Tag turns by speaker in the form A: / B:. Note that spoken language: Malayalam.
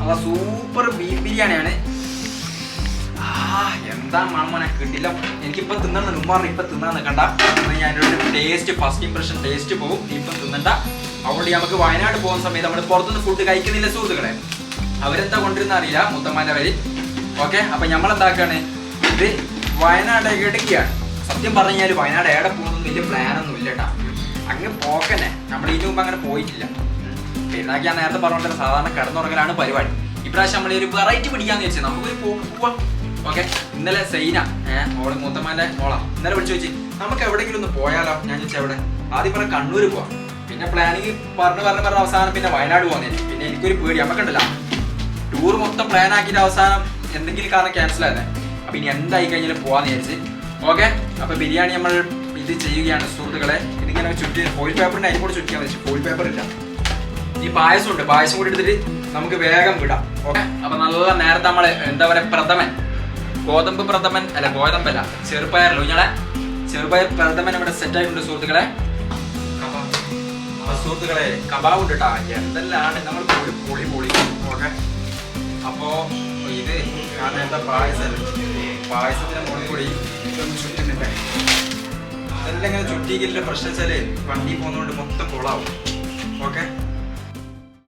A: നല്ല സൂപ്പർ ബീഫ് ബിരിയാണിയാണ്. എന്താ മണമോനെ കിട്ടില്ല. എനിക്കിപ്പോൾ തിന്നണം ഉമ്മാറിന് ഇപ്പം തിന്നാൻ നിൽക്കണ്ട. ഞാനൊരു ടേസ്റ്റ് ഫസ്റ്റ് ഇംപ്രഷൻ ടേസ്റ്റ് പോകും. ഇപ്പം തിന്നണ്ട. അതുകൊണ്ട് നമുക്ക് വയനാട് പോകുന്ന സമയത്ത് നമ്മൾ പുറത്തുനിന്ന് ഫുഡ് കഴിക്കുന്നില്ല സുഹൃത്തുക്കളെ. അവരെന്താ കൊണ്ടിരുന്ന അറിയില്ല മുത്തമ്മാൻ്റെ വരി. ഓക്കെ, അപ്പം നമ്മളെന്താക്കാണ് ഇത് വയനാടേക്ക് എടുക്കുകയാണ്. സത്യം പറഞ്ഞു കഴിഞ്ഞാൽ വയനാട് എവിടെ പോകുന്നൊന്നും വലിയ പ്ലാനൊന്നും ഇല്ല കേട്ടോ. അങ്ങ് പോക്കന്നെ നമ്മൾ ഇതിനു മുമ്പ് അങ്ങനെ പോയിട്ടില്ല. പെരുന്നാക്കി ഞാൻ നേരത്തെ പറഞ്ഞിട്ട് സാധാരണ കിടന്നുറങ്ങലാണ് പരിപാടി. ഇപ്രാവശ്യം നമ്മൾ ഒരു വെറൈറ്റി പിടിക്കാന്ന് വെച്ചാൽ നമുക്കൊരു പോവാം. ഓക്കെ, ഇന്നലെ സൈന ഓള് മൂത്തമ്മാൻ്റെ മോളാ ഇന്നലെ വിളിച്ചു ചോദിച്ചു നമുക്ക് എവിടെയെങ്കിലും ഒന്ന് പോയാലോ. ഞാൻ ചോദിച്ചാൽ എവിടെ? ആദ്യം പറഞ്ഞ കണ്ണൂർ പോവാം. പിന്നെ പ്ലാനിങ് പറഞ്ഞ അവസാനം പിന്നെ വയനാട് പോകുന്നതിന് പിന്നെ എനിക്കൊരു പേടി. നമുക്കുണ്ടല്ലോ ടൂർ മൊത്തം പ്ലാൻ ആക്കിയിട്ട് അവസാനം എന്തെങ്കിലും കാരണം ക്യാൻസൽ ആയിരുന്നേ. അപ്പം ഇനി എന്തായി കഴിഞ്ഞാലും പോകാന്ന് വിചാരിച്ച്. ഓക്കെ, അപ്പോൾ ബിരിയാണി നമ്മൾ ഇത് ചെയ്യുകയാണ് സുഹൃത്തുക്കളെ. ഇതിങ്ങനെ ചുറ്റി ഫോയിൽ പേപ്പറിൻ്റെ അതിൽ കൂടെ ചുറ്റിയാൽ വെച്ചു. ഫോയിൽ പേപ്പർ ഇല്ല. ഈ പായസം ഉണ്ട്. പായസം കൂടി എടുത്തിട്ട് നമുക്ക് വേഗം വിടാം. ഓക്കെ, അപ്പം നല്ല നേരത്തെ നമ്മൾ എന്താ പറയുക പ്രഥമൻ ഗോതമ്പ് പ്രഥമൻ അല്ല ഗോതമ്പല്ല ചെറുപയറല്ലോ ഞങ്ങളെ ചെറുപയർ പ്രഥമൻ ഇവിടെ സെറ്റ് ആയിട്ടുണ്ട് സുഹൃത്തുക്കളെ. സുഹൃത്തുക്കളെ കബാബ് ഉണ്ട് കേട്ടോ. എന്തെല്ലാം നമ്മൾ പൊളി. ഓക്കെ, അപ്പോ ഇത് എന്താ പായസത്തിന്റെ മുകളിൽ കൂടി ചുറ്റുന്നുണ്ട്. ഇതെല്ലാം ഇങ്ങനെ ചുറ്റിക്കില്ല. പ്രശ്നം വെച്ചാല് വണ്ടി പോകുന്നതുകൊണ്ട് മൊത്തം കൊളാവും. ഓക്കെ,